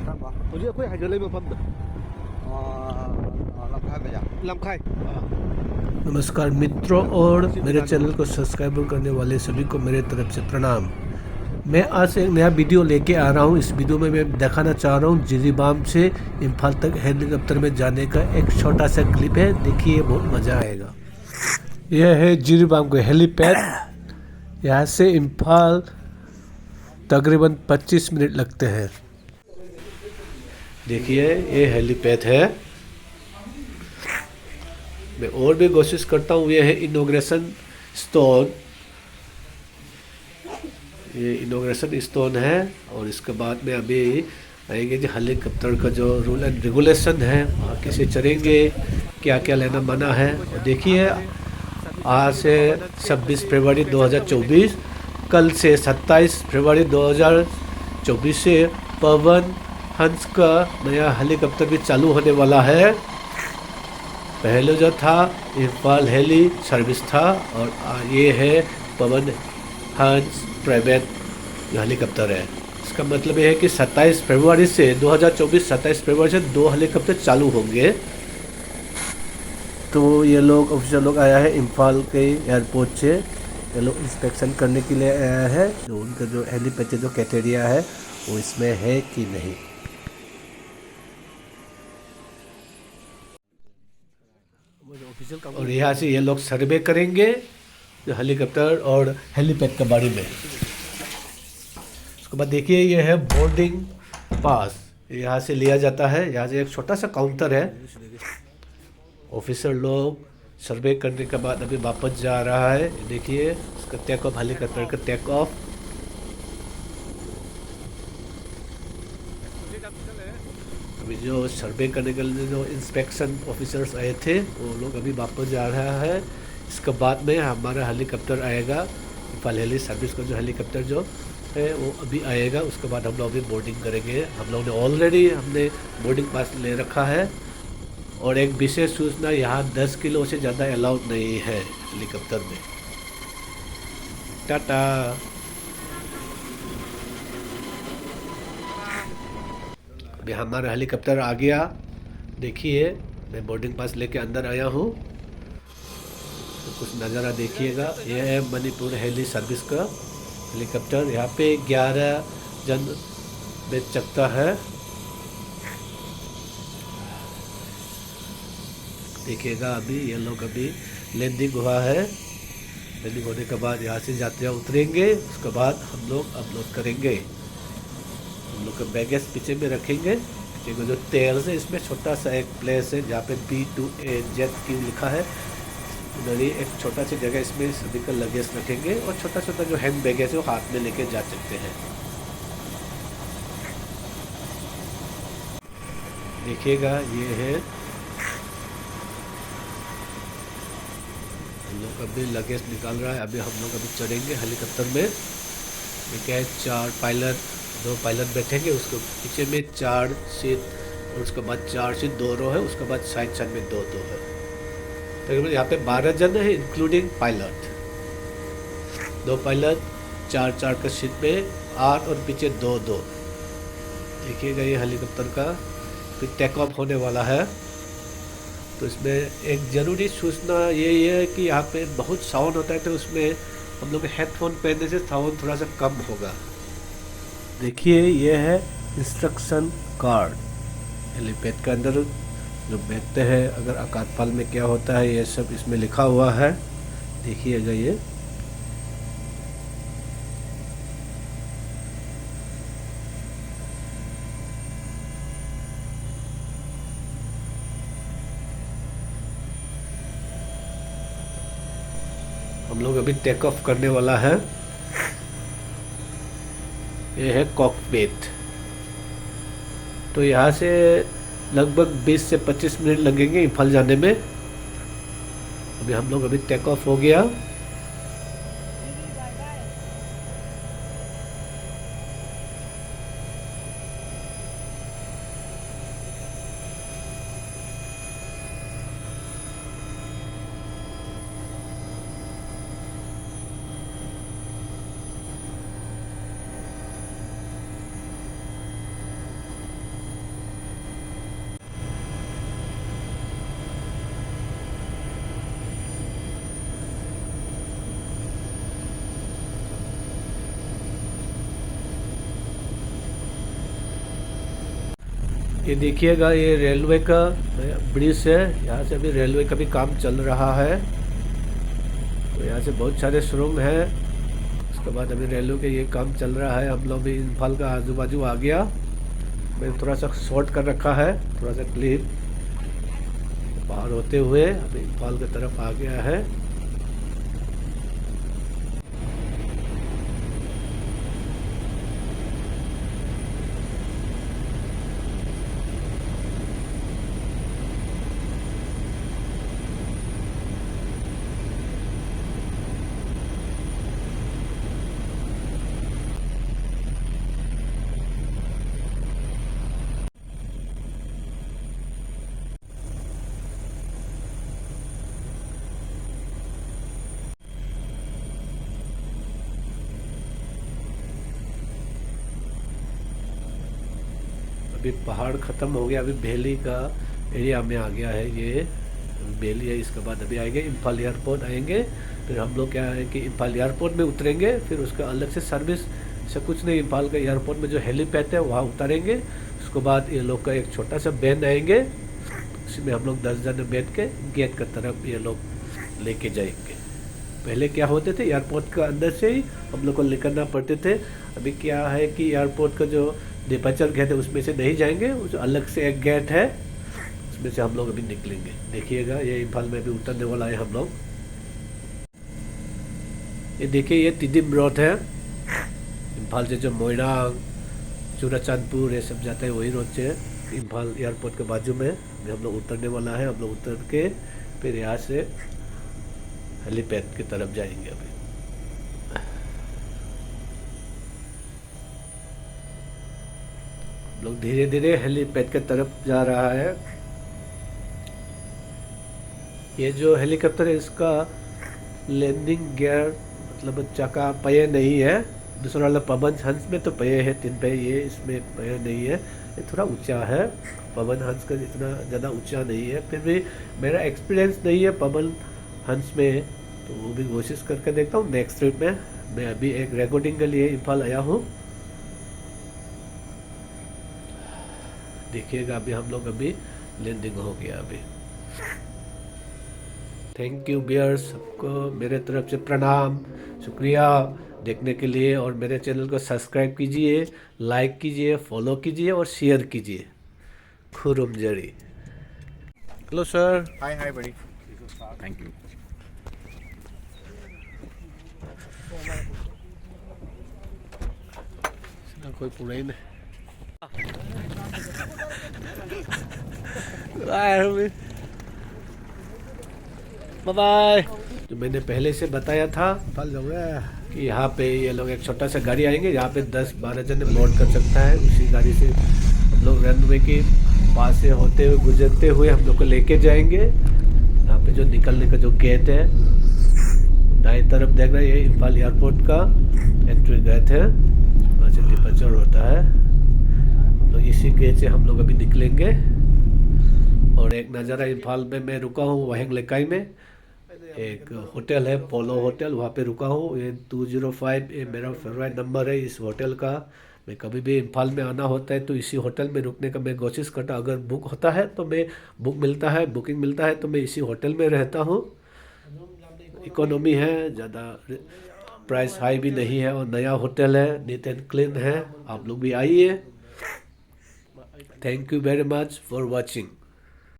ตัวนี้ค่อยหายใจเลยมาปั๊มนะ làm khai bây giờ ลำไข่ नमस्कार मित्रों और मेरे चैनल को सब्सक्राइब करने वाले सभी को मेरे तरफ से प्रणाम। मैं आज एक नया वीडियो लेके आ रहा हूँ। इस वीडियो में मैं दिखाना चाह रहा हूँ जिरीबाम से इम्फाल तक हेलीकॉप्टर में जाने का एक छोटा सा क्लिप है। देखिए बहुत मज़ा आएगा। यह है जिरीबाम का हेलीपैड। यहाँ से इम्फाल तकरीबन 25 मिनट लगते हैं। देखिए ये हेलीपैड है। मैं और भी कोशिश करता हूँ। ये है इनॉग्रेशन स्टोन। ये इनॉग्रेशन स्टोन है और इसके बाद में अभी आएंगे जो हेलीकॉप्टर का जो रूल एंड रेगुलेशन है, वहाँ कैसे चढ़ेंगे, क्या क्या लेना मना है। और देखिए आज से 26 फरवरी 2024, कल से 27 फरवरी 2024 से पवन हंस का नया हेलीकॉप्टर भी चालू होने वाला है। पहले जो था इम्फाल हेली सर्विस था और ये है पवन हंस प्राइवेट हेलीकॉप्टर है। इसका मतलब ये है कि 27 फरवरी से 2024 27 फरवरी से 2 हेलीकॉप्टर चालू होंगे। तो ये लोग ऑफिसर लोग आया है इम्फाल के एयरपोर्ट से। ये लोग इंस्पेक्शन करने के लिए आया है जो उनका जो हेलीपैड जो कैटेरिया है वो इसमें है कि नहीं। और यहाँ से ये लोग सर्वे करेंगे जो हेलीकॉप्टर और हेलीपैड के बारे में। उसके बाद देखिए ये है बोर्डिंग पास। यहाँ से लिया जाता है। यहाँ से एक छोटा सा काउंटर है। ऑफिसर लोग सर्वे करने के बाद अभी वापस जा रहा है। देखिए इसका टेक ऑफ, हेलीकॉप्टर का टेक ऑफ। अभी जो सर्वे करने के लिए जो इंस्पेक्शन ऑफिसर्स आए थे वो लोग अभी वापस जा रहा है। इसके बाद में हमारा हेलीकॉप्टर आएगा। इम्फाल हेली सर्विस का जो हेलीकॉप्टर जो है वो अभी आएगा। उसके बाद हम लोग अभी बोर्डिंग करेंगे। हम लोग ने ऑलरेडी हमने बोर्डिंग पास ले रखा है। और एक विशेष सूचना, यहाँ 10 किलो से ज़्यादा अलाउड नहीं है हेलीकॉप्टर में। टाटा। अभी हमारा हेलीकॉप्टर आ गया। देखिए मैं बोर्डिंग पास लेके अंदर आया हूँ। तो कुछ नज़ारा देखिएगा। यह है मणिपुर हेली सर्विस का हेलीकॉप्टर। यहाँ पे 11 जन बैठ सकता है। देखिएगा अभी ये लोग अभी लैंडिंग हुआ है। लैंडिंग होने के बाद यहाँ से यात्रियाँ उतरेंगे। उसके बाद हम लोग अपलोड करेंगे। हम लोग का बैगेज पीछे में रखेंगे। पीछे का जो टेल्स है इसमें छोटा सा एक प्लेस है जहाँ पे B2AZQ लिखा है। उधर ही एक छोटा सी जगह इसमें सभी का लगेज रखेंगे और छोटा छोटा जो हैंड बैगेज है वो हाथ में लेके जा सकते हैं। देखिएगा ये है हम लोग अभी लगेज निकाल रहा है। अभी हम लोग अभी चढ़ेंगे हेलीकॉप्टर में। ठीक है, 4 पायलट, 2 पायलट बैठेंगे। उसके पीछे में 4 सीट और उसके बाद 4 सीट 2 रो है। उसके बाद साइड साइड में 2 है। तकरीबन यहाँ पे 12 जन है इंक्लूडिंग पायलट। 2 पायलट 4 का सीट में 8 और पीछे 2। देखिएगा ये हेलीकॉप्टर का फिर टेक ऑफ होने वाला है। तो इसमें एक ज़रूरी सूचना ये है कि यहाँ पे बहुत साउंड होता है। तो उसमें हम लोग हेडफोन पहनने से साउंड थोड़ा सा कम होगा। देखिए ये है इंस्ट्रक्शन कार्ड। हेलीपैड के अंदर जो बैठते हैं अगर आपातकाल में क्या होता है ये सब इसमें लिखा हुआ है। देखिएगा ये हम लोग अभी टेक ऑफ करने वाला है। ये है कॉकपिट। तो यहाँ से लगभग 20 से 25 मिनट लगेंगे इम्फाल जाने में। अभी हम लोग अभी टेक ऑफ हो गया। ये देखिएगा, ये रेलवे का ब्रिज है। यहाँ से अभी रेलवे का भी काम चल रहा है। तो यहाँ से बहुत सारे सुरंग हैं। उसके बाद अभी रेलवे का ये काम चल रहा है। हम लोग भी इम्फाल का आजू बाजू आ गया। मैंने थोड़ा सा शॉर्ट कर रखा है, थोड़ा सा क्लिप पार होते हुए अभी इम्फाल की तरफ आ गया है। अभी पहाड़ ख़त्म हो गया, अभी बेली का एरिया में आ गया है। ये बेली है। इसके बाद अभी आएंगे इम्फाल एयरपोर्ट आएंगे। फिर हम लोग क्या है कि इम्फाल एयरपोर्ट में उतरेंगे। फिर उसका अलग से सर्विस से कुछ नहीं, इम्फाल का एयरपोर्ट में जो हेलीपैड है वहाँ उतारेंगे। उसके बाद ये लोग का एक छोटा सा वैन आएंगे, उसमें हम लोग 10 जन बैठ के गेट की तरफ ये लोग लेके जाएंगे। पहले क्या होते थे, एयरपोर्ट का अंदर से ही हम लोग को निकलना पड़ते थे। अभी क्या है कि एयरपोर्ट का जो डिपार्चर गेट है उसमें से नहीं जाएंगे, उस अलग से एक गेट है, उसमें से हम लोग अभी निकलेंगे। देखिएगा, ये इम्फाल में अभी उतरने वाला है हम लोग। ये देखिए, ये तिदिम रोड है। इम्फाल से जो मोइरांग, चूड़ाचांदपुर ये सब जाता है वही रोड से इम्फाल एयरपोर्ट के बाजू में अभी हम लोग उतरने वाला है। हम लोग उतर के फिर यहाँ से हेलीपैड की तरफ जाएंगे। अभी लोग धीरे धीरे हेलीपैड की तरफ जा रहा है। ये जो हेलीकॉप्टर है इसका लैंडिंग गियर मतलब चक्का पहिए नहीं है। दूसरा वाला पवन हंस में तो पहिए है, 3 पहिए, ये इसमें पहिए नहीं है। ये थोड़ा ऊंचा है, पवन हंस का इतना ज़्यादा ऊंचा नहीं है। फिर भी मेरा एक्सपीरियंस नहीं है पवन हंस में, तो वो भी कोशिश करके देखता हूँ नेक्स्ट ट्रिप में। मैं अभी एक रिकॉर्डिंग के लिए इम्फाल आया हूँ। देखिएगा, अभी हम लोग अभी लैंडिंग हो गया अभी। थैंक यू बियर्स, सबको मेरे तरफ से प्रणाम, शुक्रिया देखने के लिए। और मेरे चैनल को सब्सक्राइब कीजिए, लाइक कीजिए, फॉलो कीजिए और शेयर कीजिए। खुरुम जड़ी। Hello sir. Hi, buddy. Thank you. कोई पूरा ही नहीं। Bye bye. जो मैंने पहले से बताया था कि यहाँ पे ये लोग एक छोटा सा गाड़ी आएंगे, यहाँ पे 10-12 जन बोर्ड कर सकता है। उसी गाड़ी से हम लोग रनवे के पास से होते हुए गुजरते हुए हम लोग को लेके जाएंगे। यहाँ पे जो निकलने का जो गेट है दाएं तरफ देख रहे हैं, ये इम्फाल एयरपोर्ट का एंट्री गेट है, वहाँ से डिपार्चर होता है। हम लोग इसी गेट से हम लोग अभी निकलेंगे। और एक नज़ारा इम्फाल में मैं रुका हूँ वाहेंग लेकाई में, एक होटल है पोलो होटल, वहाँ पे रुका हूँ। ये 205 ये मेरा फेवरेट नंबर है इस होटल का। मैं कभी भी इम्फाल में आना होता है तो इसी होटल में रुकने का मैं कोशिश करता। अगर बुक होता है तो मैं बुकिंग मिलता है तो मैं इसी होटल में रहता हूँ। इकोनॉमी है, ज़्यादा प्राइस हाई भी नहीं है और नया होटल है, नीट एंड क्लीन है। आप लोग भी आइए। Thank you very much for watching.